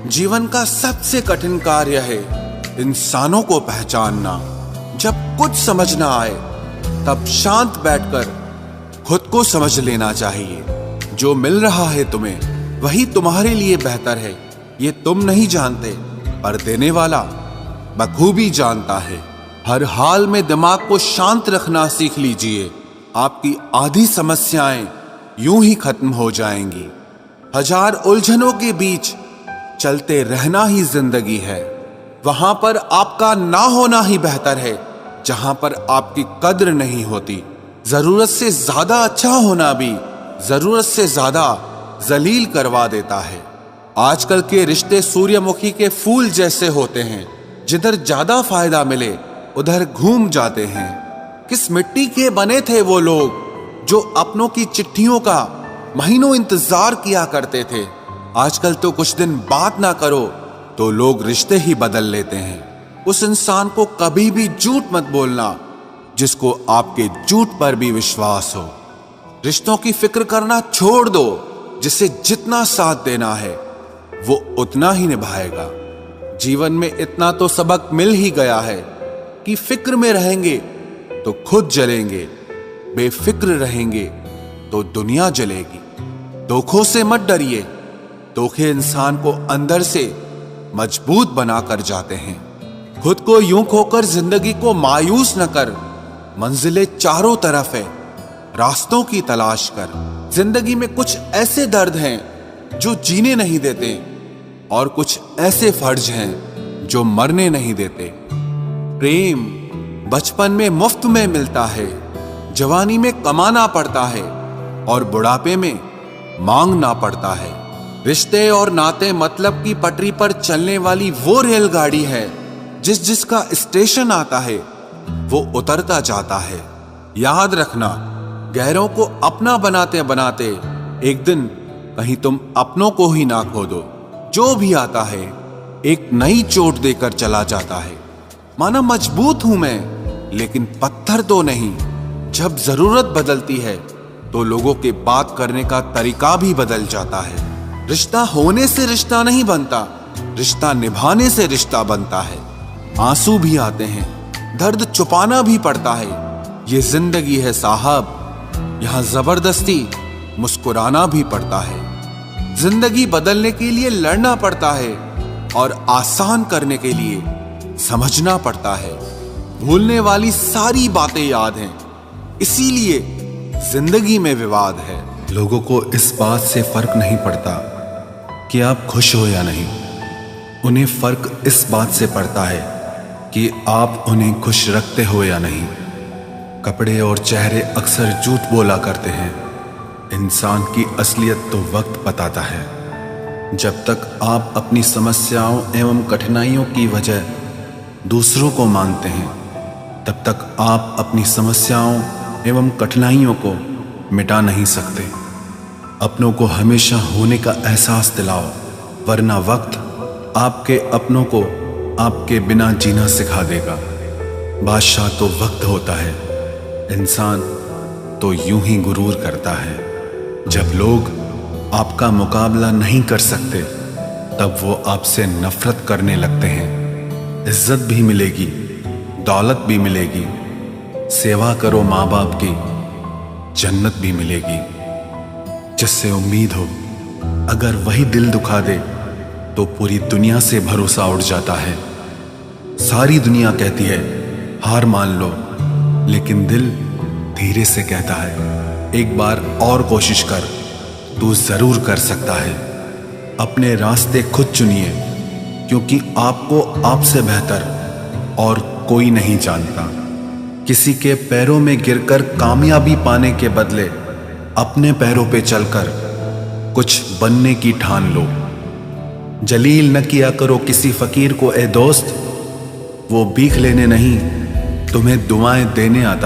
जीवन का सबसे कठिन कार्य है इंसानों को पहचानना। जब कुछ समझ ना आए तब शांत बैठकर खुद को समझ लेना चाहिए। जो मिल रहा है तुम्हें वही तुम्हारे लिए बेहतर है, ये तुम नहीं जानते पर देने वाला बखूबी जानता है। हर हाल में दिमाग को शांत रखना सीख लीजिए, आपकी आधी समस्याएं यूं ही खत्म हो जाएंगी। हजार उलझनों के बीच चलते रहना ही जिंदगी है। वहां पर आपका ना होना ही बेहतर है जहां पर आपकी कद्र नहीं होती। जरूरत से ज्यादा अच्छा होना भी जरूरत से ज्यादा जलील करवा देता है। आजकल के रिश्ते सूर्यमुखी के फूल जैसे होते हैं, जिधर ज्यादा फायदा मिले उधर घूम जाते हैं। किस मिट्टी के बने थे वो लोग जो अपनों की चिट्ठियों का महीनों इंतजार किया करते थे। आजकल तो कुछ दिन बात ना करो तो लोग रिश्ते ही बदल लेते हैं। उस इंसान को कभी भी झूठ मत बोलना जिसको आपके झूठ पर भी विश्वास हो। रिश्तों की फिक्र करना छोड़ दो, जिसे जितना साथ देना है वो उतना ही निभाएगा। जीवन में इतना तो सबक मिल ही गया है कि फिक्र में रहेंगे तो खुद जलेंगे, बेफिक्र रहेंगे तो दुनिया जलेगी। धोखों से मत डरिए, धोखे इंसान को अंदर से मजबूत बनाकर जाते हैं। खुद को यूं खोकर जिंदगी को मायूस न कर, मंजिलें चारों तरफ है, रास्तों की तलाश कर। जिंदगी में कुछ ऐसे दर्द हैं जो जीने नहीं देते और कुछ ऐसे फर्ज हैं जो मरने नहीं देते। प्रेम बचपन में मुफ्त में मिलता है, जवानी में कमाना पड़ता है और बुढ़ापे में मांगना पड़ता है। रिश्ते और नाते मतलब की पटरी पर चलने वाली वो रेलगाड़ी है जिसका स्टेशन आता है वो उतरता जाता है। याद रखना, गैरों को अपना बनाते बनाते एक दिन कहीं तुम अपनों को ही ना खो दो। जो भी आता है एक नई चोट देकर चला जाता है। माना मजबूत हूं मैं लेकिन पत्थर तो नहीं। जब जरूरत बदलती है तो लोगों के बात करने का तरीका भी बदल जाता है। रिश्ता होने से रिश्ता नहीं बनता, रिश्ता निभाने से रिश्ता बनता है। आंसू भी आते हैं, दर्द छुपाना भी पड़ता है। ये जिंदगी है साहब, यहां जबरदस्ती मुस्कुराना भी पड़ता है। जिंदगी बदलने के लिए लड़ना पड़ता है और आसान करने के लिए समझना पड़ता है। भूलने वाली सारी बातें याद हैं, इसीलिए जिंदगी में विवाद है। लोगों को इस बात से फर्क नहीं पड़ता कि आप खुश हो या नहीं, उन्हें फर्क इस बात से पड़ता है कि आप उन्हें खुश रखते हो या नहीं। कपड़े और चेहरे अक्सर झूठ बोला करते हैं, इंसान की असलियत तो वक्त बताता है। जब तक आप अपनी समस्याओं एवं कठिनाइयों की वजह दूसरों को मानते हैं, तब तक आप अपनी समस्याओं एवं कठिनाइयों को मिटा नहीं सकते। अपनों को हमेशा होने का एहसास दिलाओ, वरना वक्त आपके अपनों को आपके बिना जीना सिखा देगा। बादशाह तो वक्त होता है, इंसान तो यूं ही गुरूर करता है। जब लोग आपका मुकाबला नहीं कर सकते तब वो आपसे नफरत करने लगते हैं। इज्जत भी मिलेगी, दौलत भी मिलेगी, सेवा करो माँ बाप की, जन्नत भी मिलेगी। जिससे उम्मीद हो अगर वही दिल दुखा दे तो पूरी दुनिया से भरोसा उड़ जाता है। सारी दुनिया कहती है हार मान लो, लेकिन दिल धीरे से कहता है एक बार और कोशिश कर, तू जरूर कर सकता है। अपने रास्ते खुद चुनिए, क्योंकि आपको आपसे बेहतर और कोई नहीं जानता। किसी के पैरों में गिरकर कामयाबी पाने के बदले अपने पैरों पे चलकर कुछ बनने की ठान लो। जलील न किया करो किसी फकीर को ए दोस्त, वो भीख लेने नहीं तुम्हें दुआएं देने आता